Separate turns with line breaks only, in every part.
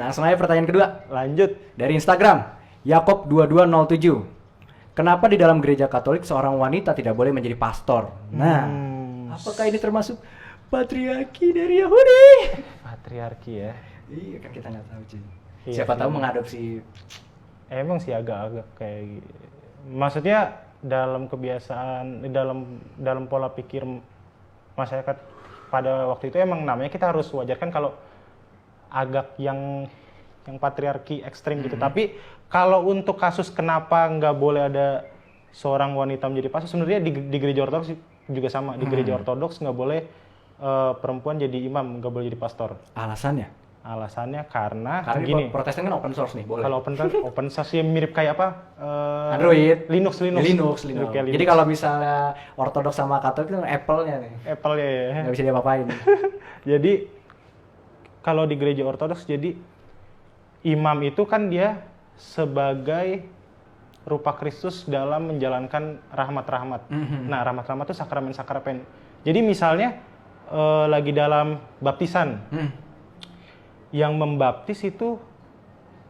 Langsung aja pertanyaan kedua.
Lanjut.
Dari Instagram, Yakob2207. Kenapa di dalam gereja Katolik seorang wanita tidak boleh menjadi pastor? Nah, apakah ini termasuk patriarki dari Yahudi?
Patriarki ya.
Iya kan kita nggak tahu cuy.
Iya
Siapa
sih.
tahu mengadopsi.
Emang sih agak-agak kayak maksudnya dalam kebiasaan dalam pola pikir masyarakat pada waktu itu emang namanya kita harus wajarkan kalau agak yang patriarki ekstrim gitu. Tapi kalau untuk kasus kenapa nggak boleh ada seorang wanita menjadi pastor, sebenarnya di gereja ortodoks juga sama. Di gereja ortodoks nggak boleh perempuan jadi imam, nggak boleh jadi pastor.
Alasannya?
Alasannya karena
Karena
gini.
Protestan kan open source nih, boleh.
Kalau open source ya mirip kayak apa?
Android,
Linux.
Linux.
Mirip kayak
Jadi kalau misalnya Ortodoks sama Katolik itu Apple-nya nih,
Apple ya.
nggak bisa diapa-apain.
Jadi kalau di gereja ortodoks jadi imam itu kan dia sebagai rupa Kristus dalam menjalankan rahmat-rahmat. Nah, rahmat-rahmat itu sakramen-sakramen. Jadi misalnya lagi dalam baptisan. Yang membaptis itu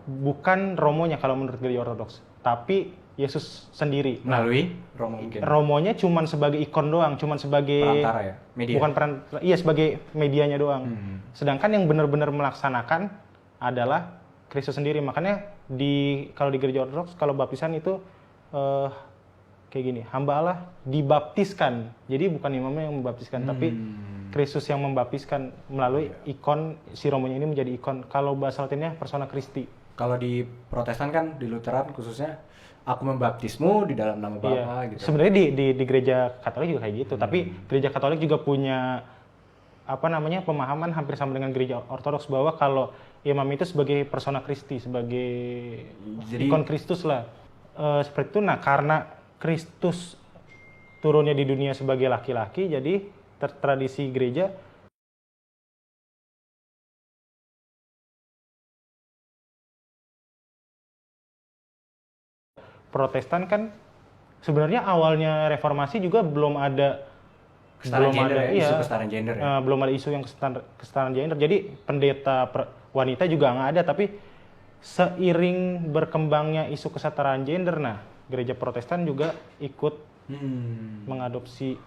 bukan romonya kalau menurut gereja ortodoks, tapi Yesus sendiri.
Melalui Romo mungkin.
Romonya cuman sebagai ikon doang, cuman sebagai
Perantara ya, media.
Bukan perantara, iya sebagai medianya doang. Sedangkan yang benar-benar melaksanakan adalah Kristus sendiri. Makanya kalau di gereja ortodoks kalau baptisan itu kayak gini, hamba Allah dibaptiskan. Jadi bukan imamnya yang membaptiskan, tapi Kristus yang membaptiskan melalui ikon, si romonya ini menjadi ikon. Kalau bahasa Latinnya persona Christi.
Kalau di Protestan kan, di Lutheran khususnya, aku membaptismu di dalam nama Bapa
Iya.
gitu.
Sebenarnya di gereja Katolik juga kayak gitu, tapi gereja Katolik juga punya pemahaman hampir sama dengan gereja Ortodoks bahwa kalau imam itu sebagai persona Christi, sebagai ikon Kristus lah. Seperti itu. Nah, karena Kristus turunnya di dunia sebagai laki-laki, jadi tradisi gereja Protestan kan sebenarnya awalnya reformasi juga belum ada
isu kesetaraan gender ya.
belum ada isu yang kesetaraan gender. Jadi pendeta wanita juga nggak ada, tapi seiring berkembangnya isu kesetaraan gender, nah gereja Protestan juga ikut mengadopsi